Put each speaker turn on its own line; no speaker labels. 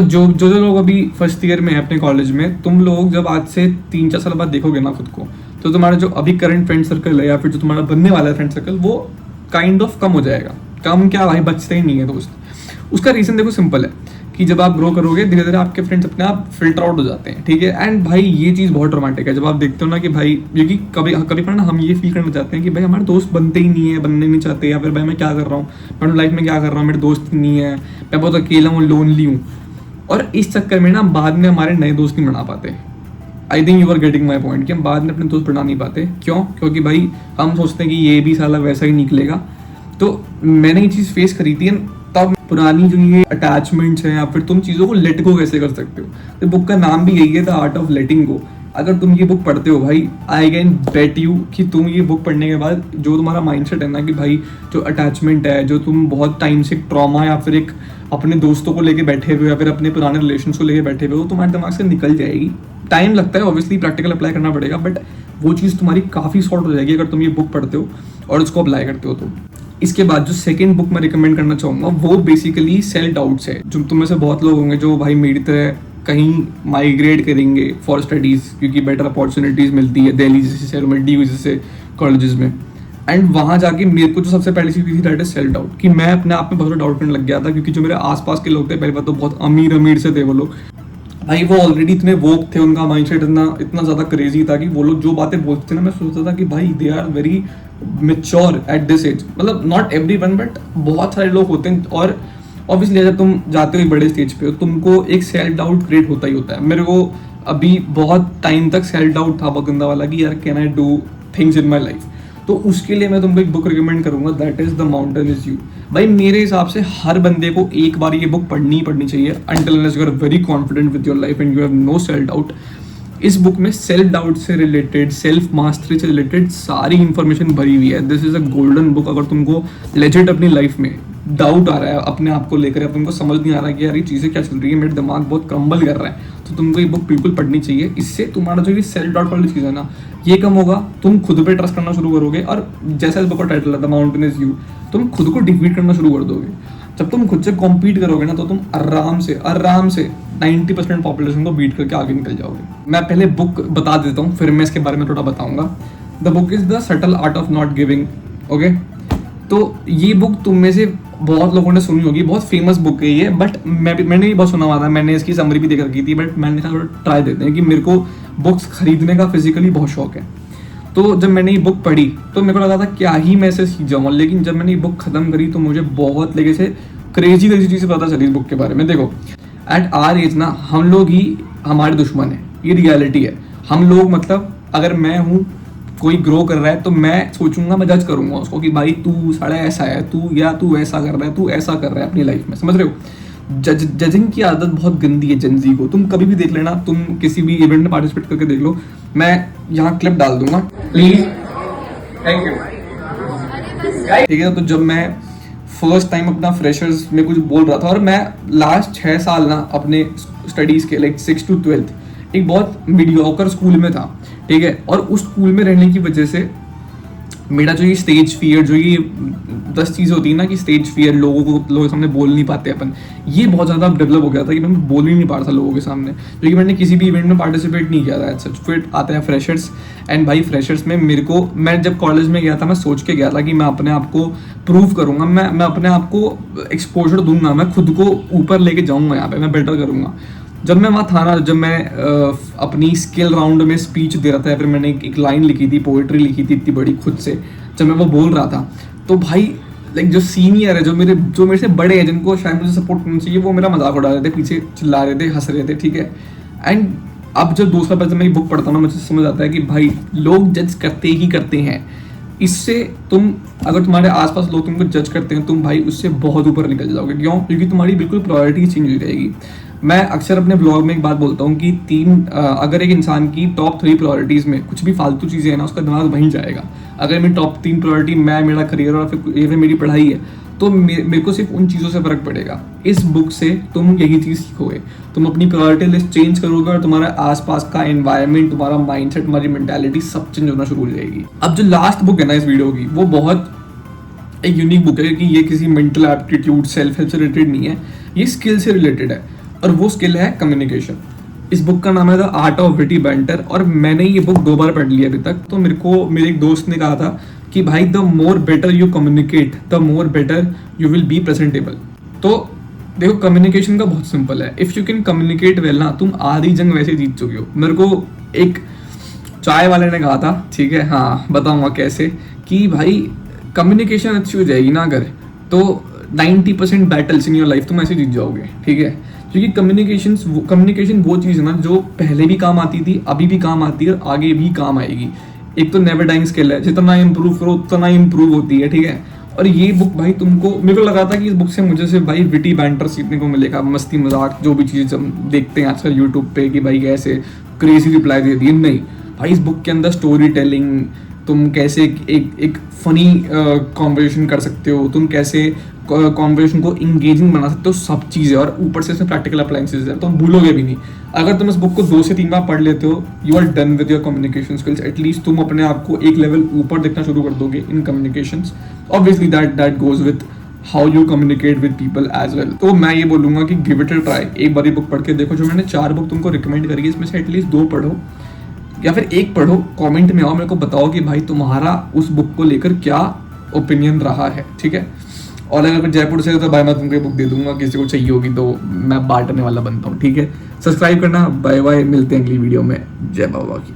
जो लोग अभी फर्स्ट ईयर में है अपने कॉलेज में, तुम लोग जब आज से 3-4 साल बाद देखोगे ना खुद को, तो तुम्हारा जो अभी करंट फ्रेंड सर्कल है या फिर जो तुम्हारा बनने वाला है फ्रेंड सर्कल, वो काइंड ऑफ कम हो जाएगा। कम क्या भाई, बचते ही नहीं है दोस्त। उसका रीज़न देखो सिंपल है कि जब आप ग्रो करोगे धीरे धीरे आपके फ्रेंड्स अपने आप फिल्टर आउट हो जाते हैं, ठीक है। एंड भाई ये चीज़ बहुत रोमांटिक है जब आप देखते हो ना कि भाई, क्योंकि कभी कभी ना हम ये फील करना चाहते हैं कि भाई हमारे दोस्त बनते ही नहीं है, बनने नहीं चाहते, या फिर भाई मैं क्या कर रहा हूँ, मैं लाइफ में क्या कर रहा हूँ, मेरे दोस्त नहीं है, मैं बहुत अकेला हूँ, लोनली हूँ। और इस चक्कर में ना बाद में हमारे नए दोस्त नहीं बना पाते। I think you are getting my point कि हम बाद में अपने दोस्त बना नहीं पाते। क्यों? क्योंकि भाई हम सोचते हैं कि ये भी साला वैसा ही निकलेगा। तो मैंने ये चीज़ फेस करी थी, तब पुरानी जो ये अटैचमेंट्स हैं या फिर तुम चीज़ों को लेट गो कैसे कर सकते हो, तो बुक का नाम भी यही है, द आर्ट ऑफ लेटिंग गो। अगर तुम ये बुक पढ़ते हो भाई, आई कैन बेट यू कि तुम ये बुक पढ़ने के बाद जो तुम्हारा माइंडसेट है ना कि भाई जो अटैचमेंट है, जो तुम बहुत टाइम से ट्रॉमा या फिर एक अपने दोस्तों को लेके बैठे हुए या फिर अपने पुराने रिलेशंस को लेके बैठे हुए हो, तुम्हारे दिमाग से निकल जाएगी। टाइम लगता है, ऑब्वियसली प्रैक्टिकल अप्लाई करना पड़ेगा, बट वो चीज़ तुम्हारी काफ़ी सॉर्ट हो जाएगी अगर तुम ये बुक पढ़ते हो और उसको अप्लाई करते हो। तो इसके बाद जो सेकंड बुक मैं रिकमेंड करना चाहूँगा वो बेसिकली सेल्फ डाउट्स है। जो तुम में से बहुत लोग होंगे जो भाई मेरी तरह कहीं माइग्रेट करेंगे फॉर स्टडीज़, क्योंकि बेटर अपॉर्चुनिटीज़ मिलती है दिल्ली जैसे शहरों में, डी जैसे कॉलेजेस में। एंड वहाँ जाके मेरे को जो सबसे पहली चीज़ थी दैट इज सेल्फ डाउट, कि मैं अपने आप में बहुत डाउट करने लग गया था, क्योंकि जो मेरे आसपास के लोग थे पहली बात तो बहुत अमीर से थे वो लोग। भाई वो ऑलरेडी इतने वोक थे, उनका माइंडसेट इतना ज़्यादा क्रेजी था कि वो लोग जो बातें बोलते थे ना, मैं सोचता था कि भाई they are very mature at this age. मतलब नॉट एवरी वन, बट बहुत सारे लोग होते हैं। और ऑब्वियसली जब तुम जाते हो बड़े स्टेज पे, तुमको एक सेल्फ डाउट क्रिएट होता ही होता है। मेरे को अभी बहुत टाइम तक सेल्फ डाउट था बगंदा वाला कि यार can I do things in my life. तो उसके लिए मैं तुमको एक बुक रिकमेंड करूंगा, that is the mountain is you. भाई मेरे हिसाब से हर बंदे को एक बार ये बुक पढ़नी चाहिए, until unless you are very confident with your life and you have no self doubt. इस बुक में सेल्फ डाउट से रिलेटेड, सेल्फ मास्टरी से रिलेटेड सारी इंफॉर्मेशन भरी हुई है। This is a golden book. अगर तुमको लेजिट अपनी लाइफ में डाउट आ रहा है अपने आप को लेकर, तुमको समझ नहीं आ रहा है कि यार ये चीज़ें क्या चल रही है, मेरा दिमाग बहुत क्रम्बल कर रहा है, तो तुमको ये बुक बिल्कुल पढ़नी चाहिए। इससे तुम्हारा जो ये सेल्फ डाउट वाली चीज़ है ना, ये कम होगा, तुम खुद पे ट्रस्ट करना शुरू करोगे। और जैसा इस बुक का टाइटल है द माउंटेन इज यू, तुम खुद को डिफीट करना शुरू कर दोगे। जब तुम खुद से कॉम्पीट करोगे ना, तो तुम आराम से 90% पॉपुलेशन को बीट करके आगे निकल जाओगे। मैं पहले बुक बता देता हूँ, फिर मैं इसके बारे में थोड़ा बताऊंगा। The book is the subtle art of not giving. Okay, तो ये बुक तुम में से बहुत लोगों ने सुनी होगी, बहुत फेमस बुक है ये, बट मैंने भी बहुत सुना हुआ था, मैंने इसकी समरी भी देख रखी थी, बट मैंने कहा थोड़ा ट्राई देते हैं कि मेरे को बुक्स खरीदने का फिजिकली बहुत शौक है। तो जब मैंने ये बुक पढ़ी तो मेरे को लगा था क्या ही मैं इसे सीख जाऊँगा, लेकिन जब मैंने ये बुक खत्म करी तो मुझे बहुत लगे से क्रेजी चीज़ें पता चली इस बुक के बारे में। देखो, एट आर एज ना हम लोग ही हमारे दुश्मन है, ये रियलिटी है। हम लोग, मतलब अगर मैं हूँ, कोई ग्रो कर रहा है तो मैं सोचूंगा, मैं जज करूंगा उसको कि भाई तू साला ऐसा है, तू ऐसा कर रहा है, तू ऐसा कर रहा है अपनी लाइफ में, समझ रहे हो। जजिंग की आदत बहुत गंदी है जनजी को। तुम कभी भी देख लेना, तुम किसी भी इवेंट में पार्टिसिपेट करके देख लो, मैं यहाँ क्लिप डाल दूंगा प्लीज, थैंक यू, ठीक है। तो जब मैं फर्स्ट टाइम अपना फ्रेशर्स में कुछ बोल रहा था, और मैं लास्ट 6 साल ना अपने स्टडीज़ के लाइक 6 to 12 एक बहुत मीडियोकर स्कूल में था, ठीक है। और उस स्कूल में रहने की वजह से मेरा जो ये स्टेज फियर, जो ये 10 चीज़ें होती है ना कि स्टेज फियर, लोगों के सामने बोल नहीं पाते अपन, ये बहुत ज़्यादा डेवलप हो गया था कि मैं बोल ही नहीं पा रहा था लोगों के सामने, क्योंकि मैंने किसी भी इवेंट में पार्टिसिपेट नहीं किया था सच। फिर आते हैं फ्रेशर्स, एंड भाई फ्रेशर्स में मैं जब कॉलेज में गया था, मैं सोच के गया था कि मैं अपने आप को प्रूव करूँगा, मैं अपने आप को एक्सपोजर दूंगा, मैं खुद को ऊपर लेके जाऊँगा, यहाँ पे मैं बेटर करूँगा। जब मैं वहाँ था ना, जब मैं अपनी स्किल राउंड में स्पीच दे रहा था, फिर मैंने एक लाइन लिखी थी, पोएट्री लिखी थी इतनी बड़ी खुद से, जब मैं वो बोल रहा था, तो भाई लाइक जो सीनियर है, जो मेरे से बड़े हैं, जिनको शायद मुझे सपोर्ट करना चाहिए, वो मेरा मजाक उड़ा रहे थे, पीछे चिल्ला रहे थे, हंस रहे थे, ठीक है। एंड अब जब दूसरा बार जब मैं ये बुक पढ़ता हूँ ना, मुझे समझ आता है कि भाई लोग जज करते ही करते हैं। इससे तुम, अगर तुम्हारे आसपास लोग तुमको जज करते हैं, तुम भाई उससे बहुत ऊपर निकल जाओगे। क्यों? क्योंकि तुम्हारी बिल्कुल प्रायोरिटी चेंज हो जाएगी। मैं अक्सर अपने ब्लॉग में एक बात बोलता हूँ कि अगर एक इंसान की टॉप 3 प्रायोरिटीज़ में कुछ भी फालतू चीज़ें हैं ना, उसका दिमाग वहीं जाएगा। अगर मेरी टॉप 3 प्रायोरिटी मेरा करियर और फिर मेरी पढ़ाई है, तो मेरे को सिर्फ उन चीज़ों से फ़र्क पड़ेगा। इस बुक से तुम यही चीज़ सीखोगे, तुम अपनी प्रायोरिटी लिस्ट चेंज करोगे और तुम्हारा आसपास का एनवायरनमेंट, तुम्हारा माइंडसेट, तुम्हारी मेंटालिटी सब चेंज होना शुरू हो जाएगी। अब जो लास्ट बुक है ना इस वीडियो की, वो बहुत एक यूनिक बुक है कि ये किसी मेंटल एप्टीट्यूड, सेल्फ हेल्प से रिलेटेड नहीं है, ये स्किल से रिलेटेड है। और वो स्किल है कम्युनिकेशन। इस बुक का नाम है the art of witty banter, और मैंने ये बुक 2 बार पढ़ ली अभी तक। तो मेरे को मेरे एक दोस्त ने कहा था कि भाई the more better you communicate the more better you will be presentable. तो देखो कम्युनिकेशन का बहुत सिंपल है, if you can communicate well ना, तुम आधी जंग वैसे जीत चुके हो। मेरे को एक चाय वाले ने कहा था, ठीक है, हाँ बताऊंगा कैसे, कि भाई कम्युनिकेशन अच्छी हो जाएगी ना अगर, तो 90% बैटल्स इन योर लाइफ तुम ऐसे जीत जाओगे, ठीक है। क्योंकि कम्युनिकेशन वो चीज़ है ना जो पहले भी काम आती थी, अभी भी काम आती है और आगे भी काम आएगी। एक तो नेवर डाइंग स्किल है, जितना इम्प्रूव करो उतना इम्प्रूव होती है, ठीक है। और ये बुक भाई तुमको, मेरे को लगा था कि इस बुक से मुझे सिर्फ भाई विटी बैंटर सीखने को मिलेगा, मस्ती मजाक जो भी चीज़ हम देखते हैं आजकल यूट्यूब पे कि भाई ऐसे क्रेजी रिप्लाई दे दिए, नहीं भाई इस बुक के अंदर स्टोरी टेलिंग, तुम कैसे एक फनी कॉन्वर्सेशन कर सकते हो, तुम कैसे कॉन्वर्सेशन को इंगेजिंग बना सकते हो, सब चीज़ें। और ऊपर से इसमें प्रैक्टिकल अप्लायंसेज है, तुम भूलोगे भी नहीं। अगर तुम इस बुक को 2 से 3 बार पढ़ लेते हो, you are done with your communication skills. At least तुम अपने आप को एक लेवल ऊपर देखना शुरू कर दोगे in communications. Obviously that goes with how you communicate with people as well. तो मैं ये बोलूँगा कि गिव इट अ ट्राई, एक बार ये बुक पढ़ के देखो। जो मैंने 4 बुक तुमको रिकमेंड करी है, इसमें से एटलीस्ट 2 पढ़ो या फिर 1 पढ़ो। कमेंट में आओ, मेरे को बताओ कि भाई तुम्हारा उस बुक को लेकर क्या ओपिनियन रहा है, ठीक है। और अगर जयपुर से हो तो भाई मैं तुमको बुक दे दूंगा, किसी को चाहिए होगी तो मैं बांटने वाला बनता हूँ, ठीक है। सब्सक्राइब करना, बाय बाय, मिलते हैं अगली वीडियो में। जय बाबा की।